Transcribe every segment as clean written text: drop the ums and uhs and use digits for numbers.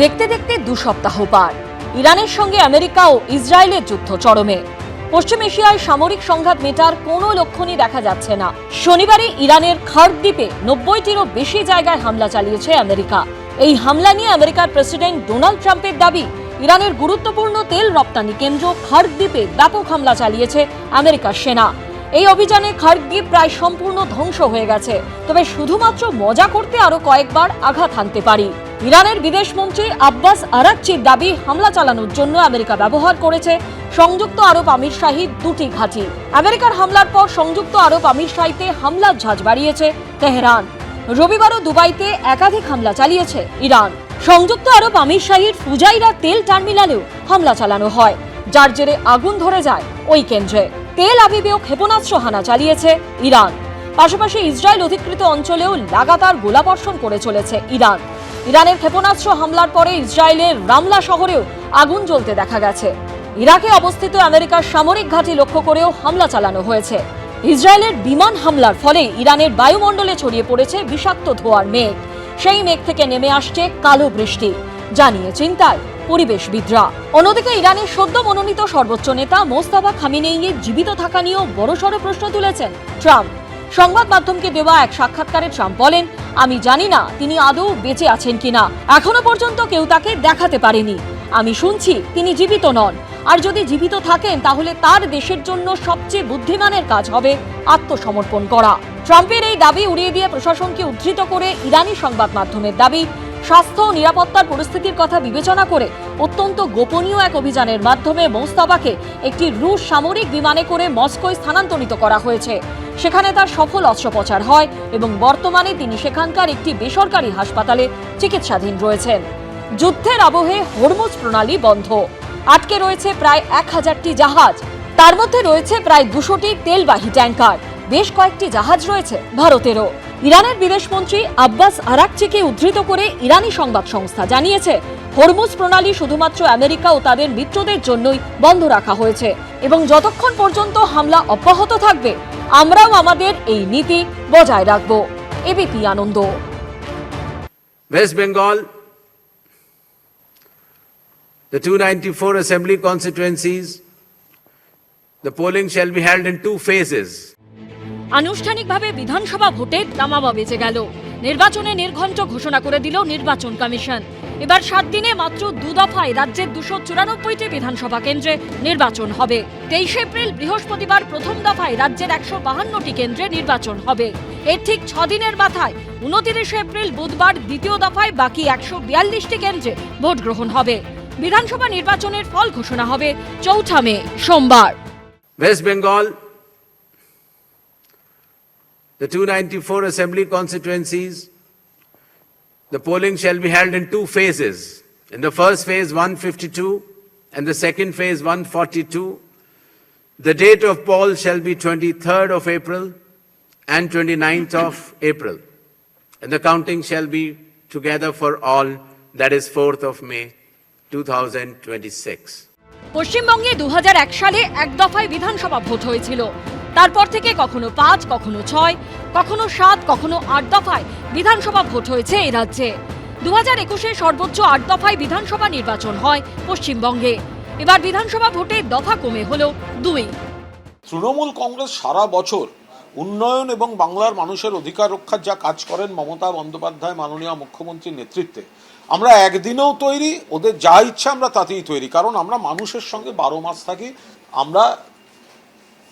দেখতে দেখতে 2 সপ্তাহ পার, ইরানের সঙ্গে আমেরিকা ও ইসরায়েলের যুদ্ধ চরমে। পশ্চিম এশিয়ায় সামরিক সংঘাত মেটার কোনো লক্ষণই দেখা যাচ্ছে না। শনিবারে ইরানের খার্ক দ্বীপে 90টিরও বেশি জায়গায় হামলা চালিয়েছে আমেরিকা। এই হামলা নিয়ে আমেরিকার প্রেসিডেন্ট ডোনাল্ড ট্রাম্পের দাবি, ইরানের গুরুত্বপূর্ণ তেল রপ্তানি কেন্দ্র খার্ক দ্বীপে ব্যাপক হামলা চালিয়েছে আমেরিকার সেনা। এই অভিযানে খার্ক দ্বীপ প্রায় সম্পূর্ণ ধ্বংস হয়ে গেছে, তবে শুধুমাত্র মজা করতে আরো কয়েকবার আঘাত হানতে পারি। ইরানের বিদেশমন্ত্রী আব্বাস আরাকচির দাবি, হামলা চালানোর জন্য আমেরিকা ব্যবহার করেছে সংযুক্ত আরব আমিরশাহির 2টি ঘাঁটি। আমেরিকার হামলার পর সংযুক্ত আরব আমিরশাহিতে হামলার ঝাঁজ বাড়িয়েছে তেহরান। রবিবারও দুবাইতে একাধিক হামলা চালিয়েছে ইরান। সংযুক্ত আরব আমিরশাহির ফুজাইরা তেল টার্মিনালেও হামলা চালানো হয়, যার জেরে আগুন ধরে যায় ওই কেন্দ্রে। তেল আবিবেও ক্ষেপণাস্ত্র হানা চালিয়েছে ইরান। পাশাপাশি ইসরায়েল অধিকৃত অঞ্চলেও লাগাতার গোলাবর্ষণ করে চলেছে ইরান। ইরানের ক্ষেপণাস্ত্র হামলার পরে ইসরায়েলের রামলা শহরেও আগুন জ্বলতে দেখা গেছে। ইরাকে অবস্থিত আমেরিকার সামরিক ঘাঁটি লক্ষ্য করেও হামলা চালানো হয়েছে। ইসরায়েলের বিমান হামলার ফলে ইরানের বায়ুমণ্ডলে ছড়িয়ে পড়েছে বিষাক্ত ধোঁয়ার মেঘ। সেই মেঘ থেকে নেমে আসছে কালো বৃষ্টি, জানিয়ে চিন্তায় পরিবেশবিদরা। অন্যদিকে ইরানের সদ্য মনোনীত সর্বোচ্চ নেতা মোস্তাফা খামেনেইয়ের জীবিত থাকা নিয়েও বড়সড় প্রশ্ন তুলেছেন ট্রাম্প। সংবাদ মাধ্যমকে দেওয়া এক সাক্ষাৎকারে ট্রাম্প বলেন, আমি জানি না তিনি আদৌ বেঁচে আছেন কিনা। এখনো পর্যন্ত কেউ তাকে দেখাতে পারেনি। আমি শুনছি তিনি জীবিত নন, আর যদি জীবিত থাকেন তাহলে তার দেশের জন্য সবচেয়ে বুদ্ধিমানের কাজ হবে আত্মসমর্পণ করা। ট্রাম্পের এই দাবি উড়িয়ে দিয়ে প্রশাসনকে উদ্ধৃত করে ইরানি সংবাদ মাধ্যমের দাবি, স্বাস্থ্য ও নিরাপত্তার পরিস্থিতির কথা বিবেচনা করে অত্যন্ত গোপনীয় এক অভিযানের মাধ্যমে মোস্তাফাকে একটি রুশ সামরিক বিমানে করে মস্কোয় স্থানান্তরিত করা হয়েছে। সেখানে তার সফল অস্ত্রোপচার হয় এবং বর্তমানে তিনি সেখানকার একটি বেসরকারি হাসপাতালে চিকিৎসাধীন রয়েছেন। যুদ্ধের আবহে হরমুজ প্রণালী বন্ধ, আটকে রয়েছে প্রায় 1000টি জাহাজ। তার মধ্যে রয়েছে প্রায় 200টি তেলবাহী ট্যাঙ্কার। বেশ কয়েকটি জাহাজ রয়েছে ভারতেরও। ইরানের বিদেশমন্ত্রী আব্বাস আরাকচিকে উদ্ধৃত করে ইরানি সংবাদ সংস্থা জানিয়েছে, হরমুজ প্রণালী শুধুমাত্র আমেরিকা ও তাদের মিত্রদের জন্যই বন্ধ রাখা হয়েছে এবং যতক্ষণ পর্যন্ত হামলা অব্যাহত থাকবে আমরাও আমাদের এই নীতি বজায় রাখব। ABP Ananda. West Bengal, the 294 assembly constituencies, the polling shall be held in 2 phases. আনুষ্ঠানিকভাবে বিধানসভা ভোটে দামামা বেজে গেল। নির্বাচনে নির্ঘণ্ট ঘোষণা করে দিল নির্বাচন কমিশন। এবার 7 দিনে মাত্র 2 দফায় রাজ্যের 294টি বিধানসভা কেন্দ্রে নির্বাচন হবে। 23 এপ্রিল বৃহস্পতিবার প্রথম দফায় রাজ্যের 152টি কেন্দ্রে নির্বাচন হবে। এর ঠিক 6 দিনের মাথায় 29 এপ্রিল বুধবার দ্বিতীয় দফায় বাকি 142টি কেন্দ্রে ভোট গ্রহণ হবে। বিধানসভা নির্বাচনের ফল ঘোষণা হবে 4 মে সোমবার। West Bengal, the 294 assembly constituencies, the polling shall be held in 2 phases. In the first phase 152 and the second phase 142. The date of poll shall be 23rd of April and 29th of April. And the counting shall be together for all, that is 4th of May 2026. পশ্চিমবঙ্গে 2001 সালে এক দফায় বিধানসভা vote হয়েছিল। তারপর থেকে কখনো 5, কখনো 6, কখনো 7, কখনো 8 দফায় বিধানসভা ভোট হয়েছে এই রাজ্যে। 2021-এ সর্বোচ্চ 8 দফায় বিধানসভা নির্বাচন হয় পশ্চিমবঙ্গে। এবার বিধানসভা ভোটে দফা কমে হলো 2। তৃণমূল কংগ্রেস সারা বছর উন্নয়ন এবং বাংলার মানুষের অধিকার রক্ষার যা কাজ করেন মমতা বন্দ্যোপাধ্যায় মাননীয় মুখ্যমন্ত্রীর নেতৃত্বে, আমরা একদিনেও তৈরি, ওদের যা ইচ্ছা আমরা তাতেই তৈরি। কারণ আমরা মানুষের সঙ্গে 12 মাস থাকি। আমরা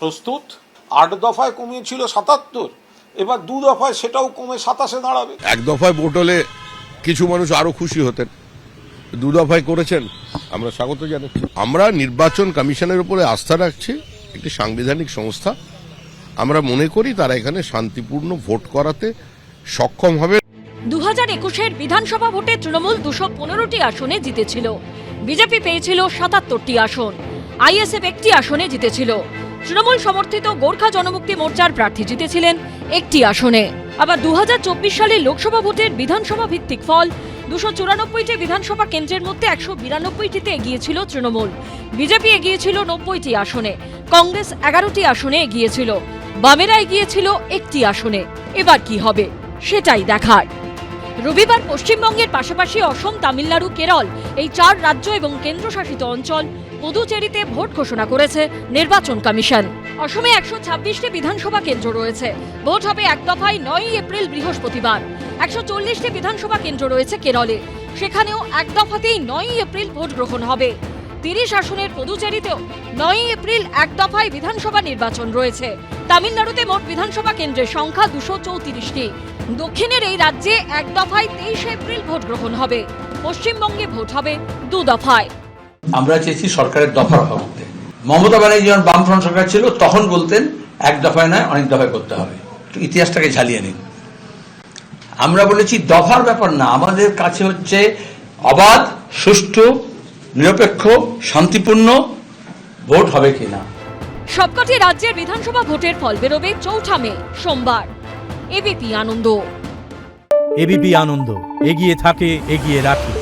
প্রস্তুত। 8 দফায় কমিয়েছিল 77, এবার 2 দফায় সেটাও কমে 27-এ দাঁড়াবে। 1 দফায় ভোট হলে কিছু মানুষ আরো খুশি হতেন, 2 দফায় করেছেন, আমরা স্বাগত জানাচ্ছি। আমরা নির্বাচন কমিশনের উপরে আস্থা রাখছি, একটি সাংবিধানিক সংস্থা। আমরা মনে করি তারা এখানে শান্তিপূর্ণ ভোট করাতে সক্ষম হবে। 2021-এর বিধানসভা ভোটে তৃণমূল 215টি আসনে জিতেছিল। বিজেপি পেয়েছিল 77টি আসন। আইএসএফ 1টি আসনে জিতেছিল। তৃণমূল সমর্থিত গোর্খা জনমুক্তি মোর্চার প্রার্থী জিতেছিলেন 1টি আসনে। আবার 2024 সালে লোকসভা ভোটের বিধানসভা ভিত্তিক ফল, 294টি বিধানসভা কেন্দ্রের মধ্যে 192টিতে এগিয়েছিল তৃণমূল। বিজেপি এগিয়েছিল 90টি আসনে, কংগ্রেস 11টি আসনে এগিয়েছিল, বামেরা এগিয়েছিল 1টি আসনে। এবার কি হবে সেটাই দেখার। রবিবার পশ্চিমবঙ্গের পাশাপাশি অসম, তামিলনাড়ু, কেরল এই 4 রাজ্য এবং কেন্দ্রশাসিত অঞ্চল পুদুচেরিতে ভোট ঘোষণা করেছে নির্বাচন কমিশন। অসমে 126টি বিধানসভা কেন্দ্র রয়েছে। ভোট হবে এক দফায় 9ই এপ্রিল বৃহস্পতিবার। 140টি বিধানসভা কেন্দ্র রয়েছে কেরলে, সেখানেও এক দফাতেই 9ই এপ্রিল ভোট গ্রহণ হবে। 30 আসনের পুদুচেরিতেও 9ই এপ্রিল এক দফায় বিধানসভা নির্বাচন রয়েছে। তামিলনাড়ুতে মোট বিধানসভা কেন্দ্রের সংখ্যা 234টি। দক্ষিণের এই রাজ্যে এক দফায় 23 এপ্রিল ভোট গ্রহণ হবে। পশ্চিমবঙ্গে ভোট হবে 2 দফায়। আমরা চেয়েছি সরকারের দফা রফা করতে। মমতা ব্যানার্জি যখন বামফ্রন্ট সরকার ছিল তখন বলতেন এক দফায় নয় অনেক দফায় করতে হবে। একটু ইতিহাসটাকে ঝালিয়ে নিন। আমরা বলেছি দফার ব্যাপার না, আমাদের কাছে হচ্ছে অবাধ, সুষ্ঠু, নিরপেক্ষ, শান্তিপূর্ণ ভোট হবে কিনা। সবকটি রাজ্যের বিধানসভা ভোটের ফল বেরোবে 4 মে সোমবার। এবিপি আনন্দ। এবিপি আনন্দ, এগিয়ে থাকে, এগিয়ে রাখে।